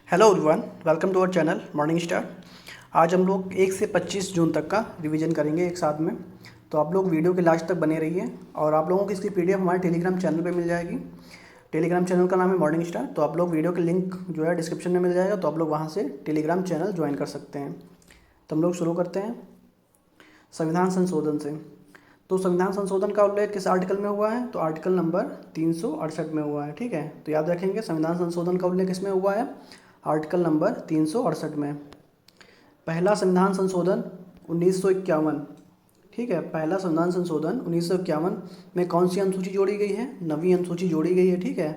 Hello everyone, welcome to our channel morning star. आज हम लोग 1 से 25 जून तक का रिवीजन करेंगे एक साथ में। तो आप लोग वीडियो के लास्ट तक बने रहिए और आप लोगों को इसकी पीडीएफ हमारे टेलीग्राम चैनल पे मिल जाएगी। टेलीग्राम चैनल का नाम है मॉर्निंग स्टार। तो आप लोग वीडियो के लिंक जो है डिस्क्रिप्शन में मिल जाएगा, तो आप लोग वहाँ से टेलीग्राम चैनल ज्वाइन कर सकते हैं। तो हम लोग शुरू करते हैं संविधान संशोधन से। तो संविधान संशोधन का उल्लेख किस आर्टिकल में हुआ है? तो आर्टिकल नंबर 368 में हुआ है। ठीक है, तो याद रखेंगे संविधान संशोधन का उल्लेख किसमें हुआ है? आर्टिकल नंबर 368 में। पहला संविधान संशोधन 1951। ठीक है, पहला संविधान संशोधन 1951 में कौन सी अनुसूची जोड़ी गई है? नवीं अनुसूची जोड़ी गई है। ठीक है,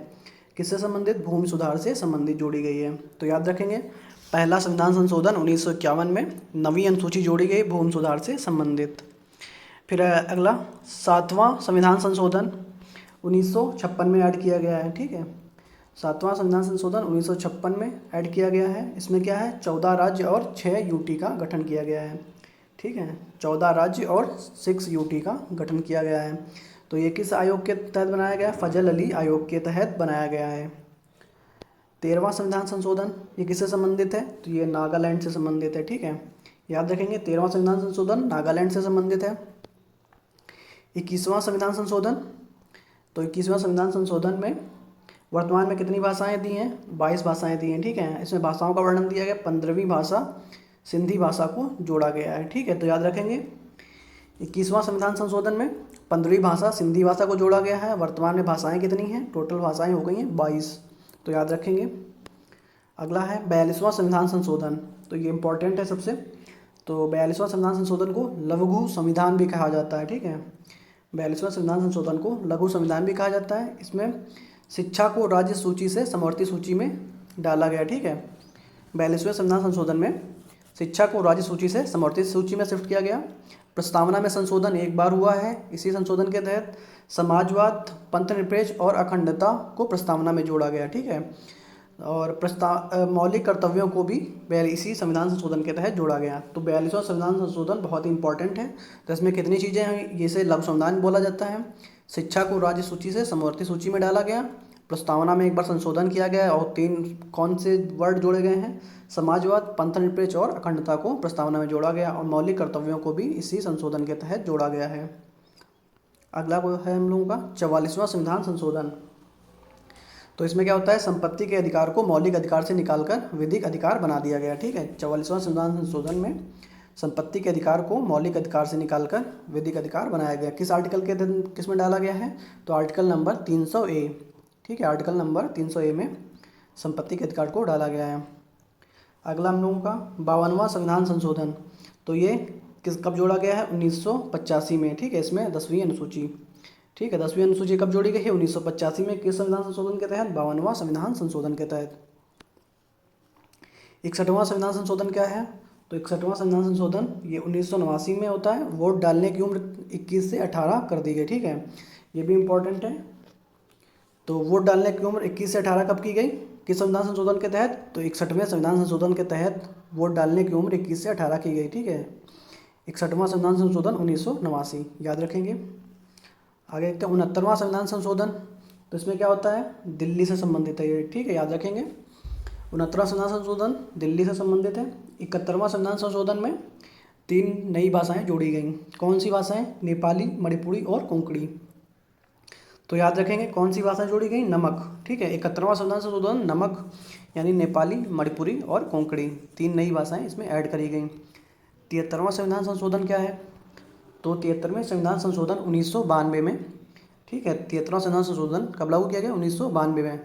किससे संबंधित? भूमि सुधार से संबंधित जोड़ी गई है। तो याद रखेंगे पहला संविधान संशोधन 1951 में नवीं अनुसूची जोड़ी गई भूमि सुधार से संबंधित। फिर अगला 7वां संविधान संशोधन 1956 में ऐड किया गया है। ठीक है, 7वां संविधान संशोधन 1956 में ऐड किया गया है। इसमें क्या है? 14 राज्य और 6 यूटी का गठन किया गया है। ठीक है, 14 राज्य और 6 यूटी का गठन किया गया है। तो ये किस आयोग के तहत बनाया गया? फजल अली आयोग के तहत बनाया गया है। 13वां संविधान संशोधन ये किससे संबंधित है? तो ये नागालैंड से संबंधित है। ठीक है, याद रखेंगे 13वां संविधान संशोधन नागालैंड से संबंधित है। 21वां संविधान संशोधन, तो 21वां संविधान संशोधन में वर्तमान में कितनी भाषाएं दी हैं? 22 भाषाएं दी हैं। ठीक है, इसमें भाषाओं का वर्णन दिया गया। 15वीं भाषा सिंधी भाषा को जोड़ा गया है। ठीक है, तो याद रखेंगे 21वां संविधान संशोधन में 15वीं भाषा सिंधी भाषा को जोड़ा गया है। वर्तमान में भाषाएं कितनी हैं? टोटल भाषाएं हो गई हैं 22। तो याद रखेंगे। अगला है 42वां संविधान संशोधन। तो ये इंपॉर्टेंट है सबसे। तो 42वां संविधान संशोधन को लघु संविधान भी कहा जाता है। ठीक है, 42वां संविधान संशोधन को लघु संविधान भी कहा जाता है। इसमें शिक्षा को राज्य सूची से समवर्ती सूची में डाला गया। ठीक है, 42वें संविधान संशोधन में शिक्षा को राज्य सूची से समवर्ती सूची में शिफ्ट किया गया। प्रस्तावना में संशोधन एक बार हुआ है। इसी संशोधन के तहत समाजवाद, पंथनिरपेक्ष और अखंडता को प्रस्तावना में जोड़ा गया। ठीक है, और मौलिक कर्तव्यों को भी इसी संविधान संशोधन के तहत जोड़ा गया। तो 42वां संविधान संशोधन बहुत ही इंपॉर्टेंट है। तो इसमें कितनी चीज़ें हैं? इसे लघु संविधान बोला जाता है। शिक्षा को राज्य सूची से समवर्ती सूची में डाला गया। प्रस्तावना में एक बार संशोधन किया गया है और 3 कौन से वर्ड जोड़े गए हैं? समाजवाद, पंथनिरपेक्ष और अखंडता को प्रस्तावना में जोड़ा गया और मौलिक कर्तव्यों को भी इसी संशोधन के तहत जोड़ा गया है। अगला वो है हम लोगों का 44वां संविधान संशोधन। तो इसमें क्या होता है? संपत्ति के अधिकार को मौलिक अधिकार से निकालकर विधिक अधिकार बना दिया गया। ठीक है, 44वां संविधान संशोधन में संपत्ति के अधिकार को मौलिक अधिकार से निकालकर विधिक अधिकार बनाया गया। किस आर्टिकल के तहत किस में डाला गया है? तो आर्टिकल नंबर 300A। ठीक है, आर्टिकल नंबर 300A में संपत्ति के अधिकार को डाला गया है। अगला हम लोगों का 52वां संविधान संशोधन। तो ये कब जोड़ा गया है? 1985 में। ठीक है, इसमें 10वीं अनुसूची। ठीक है, 10वीं अनुसूची कब जोड़ी गई है? 1985 में। किस संविधान संशोधन के तहत? 52वां संविधान संशोधन के तहत। 61वां संविधान संशोधन क्या है? तो 61वां संविधान संशोधन ये 1989 में होता है। वोट डालने की उम्र 21 से 18 कर दी गई। ठीक है, ये भी इम्पोर्टेंट है। तो वोट डालने की उम्र 21 से 18 कब की गई? किस संविधान संशोधन के तहत? तो 61वें संविधान संशोधन के तहत वोट डालने की उम्र 21 से 18 की गई। ठीक है, 61वां संविधान संशोधन 1989, याद रखेंगे। आगे देखते हैं 69वां संविधान संशोधन। तो इसमें क्या होता है? दिल्ली से संबंधित है ये। ठीक है, याद रखेंगे 69वां संविधान संशोधन दिल्ली से संबंधित है। 71वां संविधान संशोधन में 3 नई भाषाएं जोड़ी गई। कौन सी भाषाएं? नेपाली, मणिपुरी और कोंकणी। तो याद रखेंगे कौन सी भाषा जोड़ी गई? नमक। ठीक है, 71वां संविधान संशोधन नमक यानी नेपाली, मणिपुरी और कोंकणी 3 नई भाषाएं इसमें ऐड करी गई। 73वां संविधान संशोधन क्या है? तो 73वें संविधान संशोधन 1992 में। ठीक है, 73वां संविधान संशोधन कब लागू किया गया? 1992 में।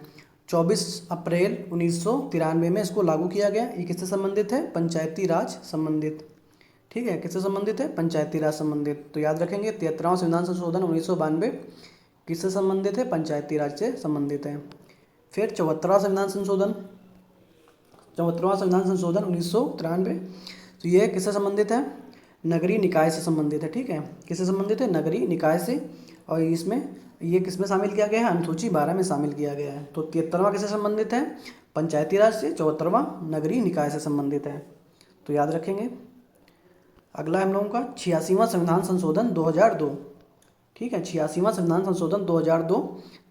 24 अप्रैल 1993 में इसको लागू किया गया। ये किससे संबंधित है? पंचायती राज संबंधित। ठीक है, किससे संबंधित है? पंचायती राज संबंधित। तो याद रखेंगे 73वां संविधान संशोधन 1992 किससे संबंधित है? पंचायती राज से संबंधित है। फिर 74वां संविधान संशोधन, 74वां संविधान संशोधन 1993। तो ये किससे संबंधित है? नगरीय निकाय से संबंधित है। ठीक है, किससे संबंधित है? नगरीय निकाय से। और इसमें ये किसमें शामिल किया गया है? अनुसूची 12 में शामिल किया गया है। तो 73वां किससे संबंधित है? पंचायती राज से। 74वां नगरीय निकाय से संबंधित है। तो याद रखेंगे। अगला हम लोगों का 86वां संविधान संशोधन 2002। ठीक है। 86वां संविधान संशोधन 2002,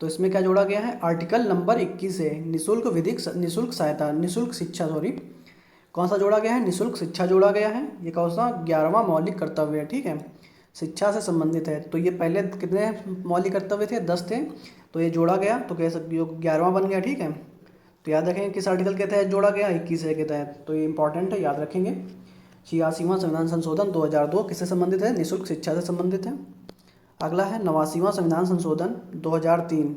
तो इसमें क्या जोड़ा गया है, आर्टिकल नंबर 21 है, निःशुल्क सहायता, निःशुल्क शिक्षा, सॉरी, कौन सा जोड़ा गया है, निःशुल्क शिक्षा जोड़ा गया है। ये कौन सा 11वां मौलिक कर्तव्य है, ठीक है, शिक्षा से संबंधित है। तो ये पहले कितने मौलिक कर्तव्य थे, 10 थे, तो ये जोड़ा गया तो कह सकते हो 11वां बन गया, ठीक है। तो याद रखेंगे किस आर्टिकल के तहत जोड़ा गया, 21 के तहत, तो ये इंपॉर्टेंट है, याद रखेंगे। 86वां संविधान संशोधन 2002 किससे संबंधित है, निःशुल्क शिक्षा से संबंधित है। अगला है 89वां संविधान संशोधन 2003,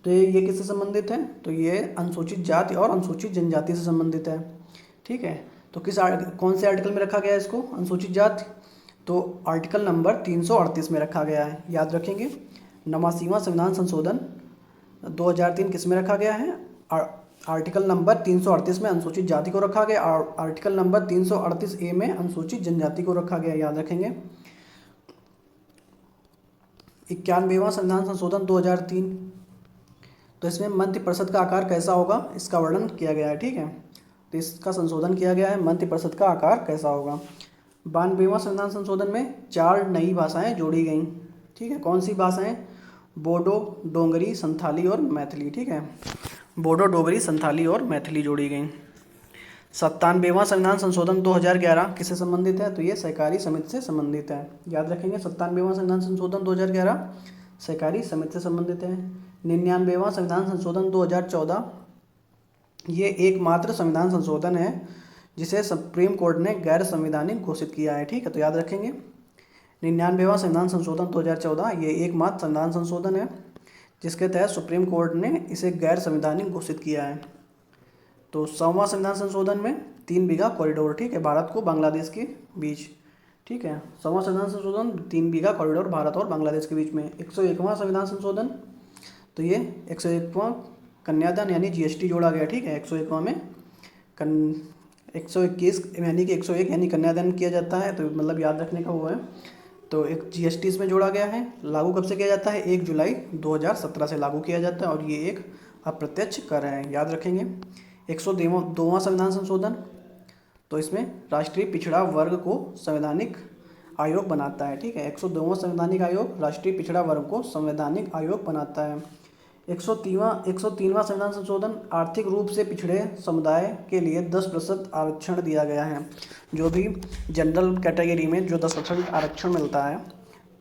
तो ये किससे संबंधित है, तो ये अनुसूचित जाति और अनुसूचित जनजाति से संबंधित है, ठीक है। तो कौन से आर्टिकल में रखा गया है इसको, अनुसूचित जाति, तो आर्टिकल नंबर 338 में रखा गया है, याद रखेंगे। 89वां संविधान संशोधन 2003 किस में रखा गया है, आर्टिकल नंबर 338 में अनुसूचित जाति को रखा गया, और आर्टिकल नंबर 338A में अनुसूचित जनजाति को रखा गया, याद रखेंगे। 91वां संविधान संशोधन 2003, तो इसमें मंत्रिपरिषद का आकार कैसा होगा, इसका वर्णन किया गया है, ठीक है। तो इसका संशोधन किया गया है, मंत्रिपरिषद का आकार कैसा होगा। 92वां संविधान संशोधन में 4 नई भाषाएं जोड़ी गई, ठीक है। कौन सी भाषाएं, बोडो, डोंगरी, संथाली और मैथिली, ठीक है। बोडो, डोगरी, संथाली और मैथिली जोड़ी गई। 97वां संविधान संशोधन 2011 किससे संबंधित है, तो ये सहकारी समिति से संबंधित है, याद रखेंगे। 97वां संविधान संशोधन 2011 सहकारी समिति से संबंधित है। 99वां संविधान संशोधन 2014, ये एकमात्र संविधान संशोधन है जिसे सुप्रीम कोर्ट ने गैर संवैधानिक घोषित किया है, ठीक है, तो याद रखेंगे। 99वां संविधान संशोधन 2014 ये एकमात्र संविधान संशोधन है जिसके तहत सुप्रीम कोर्ट ने इसे गैर संवैधानिक घोषित किया है। तो 100वां संविधान संशोधन में 3 बीघा कॉरिडोर, ठीक है, भारत को बांग्लादेश के बीच, ठीक है। 100वां संविधान संशोधन 3 बीघा कॉरिडोर भारत और बांग्लादेश के बीच में। 101वां संविधान संशोधन, तो ये 101वां कन्यादान यानी GST जोड़ा गया, ठीक है। 101वां में 121 यानी कि 101 यानी कन्यादान किया जाता है, तो मतलब याद रखने का वो है। तो एक GST इसमें जोड़ा गया है। लागू कब से किया जाता है, 1 जुलाई 2017 से लागू किया जाता है, और ये एक अप्रत्यक्ष कर है, याद रखेंगे। 102वां संविधान संशोधन, तो इसमें राष्ट्रीय पिछड़ा वर्ग को संवैधानिक आयोग बनाता है, ठीक है। 102वां संवैधानिक आयोग राष्ट्रीय पिछड़ा वर्ग को संवैधानिक आयोग बनाता है। 103वां संविधान संशोधन, आर्थिक रूप से पिछड़े समुदाय के लिए 10% आरक्षण दिया गया है। जो भी जनरल कैटेगरी में जो 10% आरक्षण मिलता है,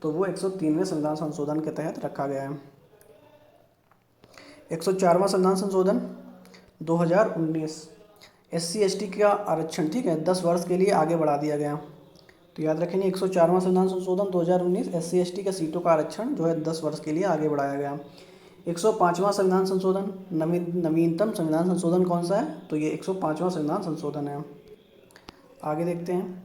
तो वो 103वें संविधान संशोधन के तहत रखा गया है। 104वां संविधान संशोधन 2019, SC ST का आरक्षण, ठीक है, 10 वर्ष के लिए आगे बढ़ा दिया गया, तो याद रखेंगे। 104वां संविधान संशोधन 2019 SC ST का सीटों का आरक्षण जो है 10 वर्ष के लिए आगे बढ़ाया गया। 105वां संविधान संशोधन, नवीनतम संविधान संशोधन कौन सा है, तो ये 105वां संविधान संशोधन है। आगे देखते हैं,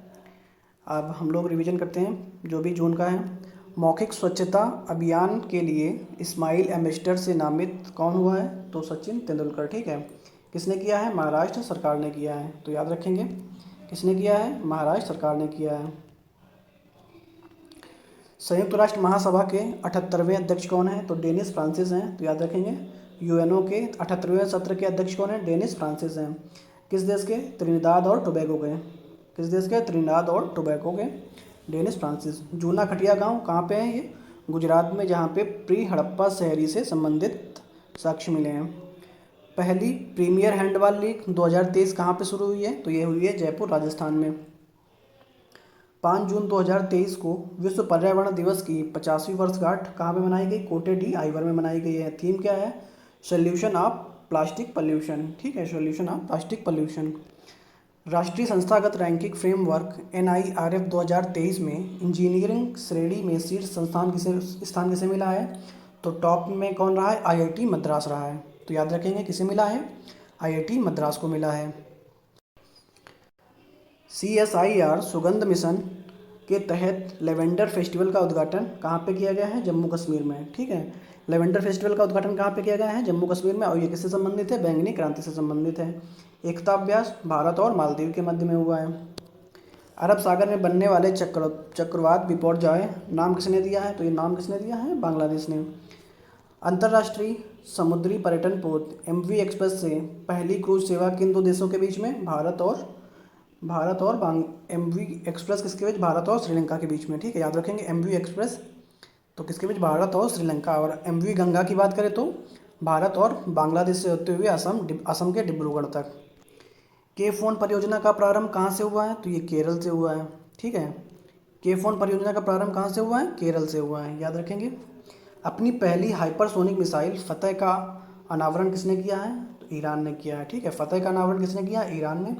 अब हम लोग रिवीजन करते हैं जो भी जून का है। मौखिक स्वच्छता अभियान के लिए स्माइल एम्बेसडर से नामित कौन हुआ है, तो सचिन तेंदुलकर, ठीक है। किसने किया है, महाराष्ट्र सरकार ने किया है, तो याद रखेंगे किसने किया है, महाराष्ट्र सरकार ने किया है। संयुक्त राष्ट्र महासभा के 78वें अध्यक्ष कौन है, तो डेनिस फ्रांसिस हैं, तो याद रखेंगे। UNO के 78वें सत्र के अध्यक्ष कौन है, डेनिस फ्रांसिस हैं। किस देश के, त्रिनिदाद और टोबैगो के, किस देश के, त्रिनिदाद और टोबैगो के डेनिस फ्रांसिस। जूना खटिया गांव कहाँ पे है, ये गुजरात में, जहाँ पे प्री हड़प्पा शहरी से संबंधित साक्ष्य मिले हैं। पहली प्रीमियर हैंडबॉल लीग 2023 कहाँ पे शुरू हुई है, तो ये हुई है जयपुर राजस्थान में। 5 जून 2023 को विश्व पर्यावरण दिवस की 50वीं वर्षगांठ कहाँ पे मनाई गई, कोटे डी आइवर में मनाई गई है। थीम क्या है, सोल्यूशन ऑफ प्लास्टिक पॉल्यूशन, ठीक है, सोल्यूशन ऑफ प्लास्टिक पॉल्यूशन। राष्ट्रीय संस्थागत रैंकिंग फ्रेमवर्क NIRF 2023 में इंजीनियरिंग श्रेणी में शीर्ष स्थान किसे मिला है, तो टॉप में कौन रहा है, IIT मद्रास रहा है, तो याद रखेंगे किसे मिला है, IIT मद्रास को मिला है। CSIR सुगंध मिशन के तहत लेवेंडर फेस्टिवल का उद्घाटन कहाँ पे किया गया है, जम्मू कश्मीर में, ठीक है। लेवेंडर फेस्टिवल का उद्घाटन कहाँ पे किया गया है, जम्मू कश्मीर में, और ये किससे संबंधित है, बैंगनी क्रांति से संबंधित है। एकता अभ्यास भारत और मालदीव के मध्य में हुआ है। अरब सागर में बनने वाले चक्रवात बिपरजॉय नाम किसने दिया है, तो ये नाम किसने दिया है, बांग्लादेश ने। अंतर्राष्ट्रीय समुद्री पर्यटन पोत MV एक्सप्रेस से पहली क्रूज सेवा किन 2 देशों के बीच में, भारत और भारत और MV एक्सप्रेस किसके बीच? भारत और श्रीलंका के बीच में, ठीक है, याद रखेंगे। MV एक्सप्रेस तो किसके बीच? भारत और श्रीलंका। और MV गंगा की बात करें तो भारत और बांग्लादेश से होते हुए असम के डिब्रूगढ़ तक। के फोन परियोजना का प्रारंभ कहाँ से हुआ है? तो ये केरल से हुआ है, ठीक है। के फोन परियोजना का प्रारंभ कहाँ से हुआ है? केरल से हुआ है, याद रखेंगे। अपनी पहली हाइपरसोनिक मिसाइल फतेह का अनावरण किसने किया है? तो ईरान ने किया है, ठीक है। फतेह का अनावरण किसने किया? ईरान ने।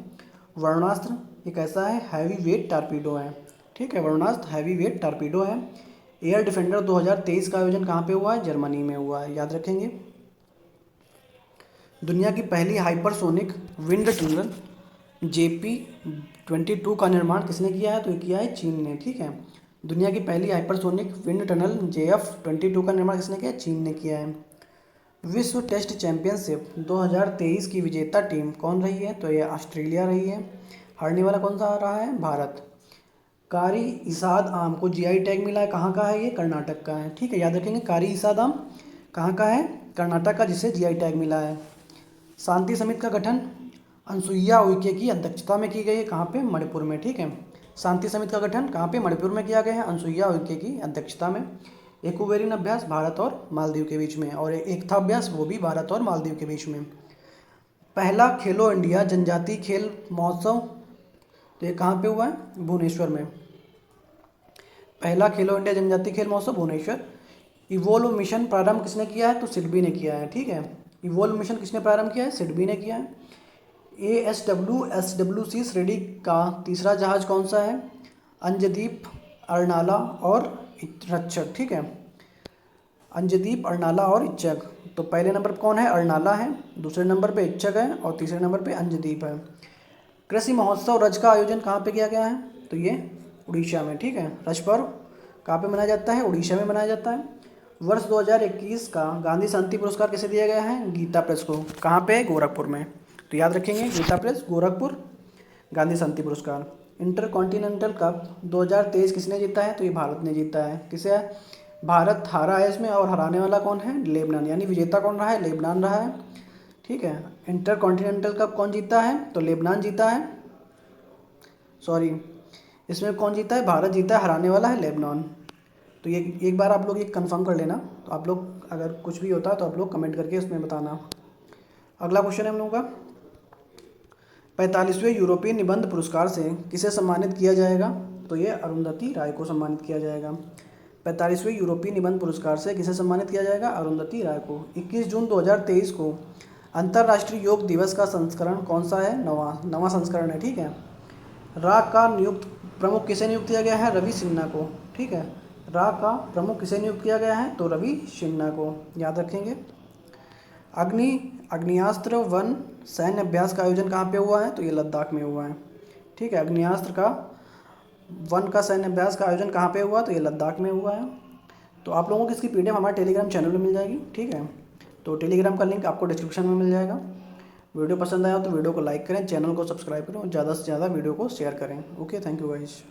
वरुणास्त्र ये कैसा है? हैवी वेट टारपीडो है, ठीक है। वरुणास्त्र हैवी वेट टारपीडो है। एयर डिफेंडर 2023 का आयोजन कहाँ पे हुआ है? जर्मनी में हुआ है, याद रखेंगे। दुनिया की पहली हाइपरसोनिक विंड टनल JP-22 का निर्माण किसने किया है? तो ये किया है चीन ने, ठीक है। दुनिया की पहली हाइपरसोनिक विंड टनल JF-22 का निर्माण किसने किया? चीन ने किया है। विश्व टेस्ट चैंपियनशिप 2023 की विजेता टीम कौन रही है? तो ये ऑस्ट्रेलिया रही है। हारने वाला कौन सा रहा है? भारत। कारी इसाद आम को GI टैग मिला है, कहाँ का है? ये कर्नाटक का है, ठीक है, याद रखेंगे। कारी इसाद आम कहाँ का है? कर्नाटक का, जिसे GI टैग मिला है। शांति समिति का गठन अनसुईया उइके की अध्यक्षता में की गई है, कहाँ पे? मणिपुर में, ठीक है। शांति समिति का गठन कहाँ पे? मणिपुर में किया गया है, अनसुईया उइके की अध्यक्षता में। एक्वेरियन अभ्यास भारत और मालदीव के बीच में, और एक था अभ्यास वो भी भारत और मालदीव के बीच में। पहला खेलो इंडिया जनजातीय खेल महोत्सव तो ये कहाँ पे हुआ है? भुवनेश्वर में। पहला खेलो इंडिया जनजातीय खेल महोत्सव भुवनेश्वर। इवोल्व मिशन प्रारंभ किसने किया है? तो सिडबी ने किया है, ठीक है। इवोल्व मिशन किसने प्रारंभ किया है? सिडबी ने किया है। SWC श्रेणी का तीसरा जहाज कौन सा है? अंजदीप, अर्नाला और रक्षक, ठीक है। अंजदीप, अर्नाला और इच्चक। तो पहले नंबर पर कौन है? अर्नाला है, दूसरे नंबर पे इच्चक है, और तीसरे नंबर पे अंजदीप है। कृषि महोत्सव रज का आयोजन कहाँ पे किया गया है? तो ये उड़ीसा में, ठीक है। रज पर्व कहाँ पे मनाया जाता है? उड़ीसा में मनाया जाता है। वर्ष 2021 का गांधी शांति पुरस्कार किसे दिया गया है? गीता प्रेस को। कहाँ पे? गोरखपुर में। तो याद रखेंगे, गीता प्रेस, गोरखपुर, गांधी शांति पुरस्कार। इंटर कॉन्टिनेंटल कप 2023 किसने जीता है? तो ये भारत ने जीता है। किसे? भारत हारा है इसमें, और हराने वाला कौन है? लेबनान, यानी विजेता कौन रहा है? लेबनान रहा है, ठीक है। इंटर कॉन्टिनेंटल कप कौन जीता है? तो लेबनान जीता है, सॉरी, इसमें कौन जीता है? भारत जीता है, हराने वाला है लेबनान। तो ये एक बार आप लोग ये कंफर्म कर लेना। तो आप लोग अगर कुछ भी होता है तो आप लोग कमेंट करके उसमें बताना। अगला क्वेश्चन है हम लोगों का, 45वें यूरोपीय निबंध पुरस्कार से किसे सम्मानित किया जाएगा? तो ये अरुंधति राय को सम्मानित किया जाएगा। 45वें यूरोपीय निबंध पुरस्कार से किसे सम्मानित किया जाएगा? अरुंधति राय को। 21 जून 2023 को अंतर्राष्ट्रीय योग दिवस का संस्करण कौन सा है? नवा संस्करण है, ठीक है। राग का नियुक्त प्रमुख किसे नियुक्त किया गया है? रवि सिन्हा को, ठीक है। राग का प्रमुख किसे नियुक्त किया गया है? तो रवि सिन्हा को, याद रखेंगे। अग्नियास्त्र 1 सैन्य अभ्यास का आयोजन कहाँ पे हुआ है? तो ये लद्दाख में हुआ है, ठीक है। अग्नियास्त्र का 1 का सैन्य अभ्यास का आयोजन कहाँ पे हुआ? तो ये लद्दाख में हुआ है। तो आप लोगों को इसकी PDF हमारे टेलीग्राम चैनल में मिल जाएगी, ठीक है। तो टेलीग्राम का लिंक आपको डिस्क्रिप्शन में मिल जाएगा। वीडियो पसंद आया तो वीडियो को लाइक करें, चैनल को सब्सक्राइब करें और ज़्यादा से ज़्यादा वीडियो को शेयर करें। Okay, thank you guys.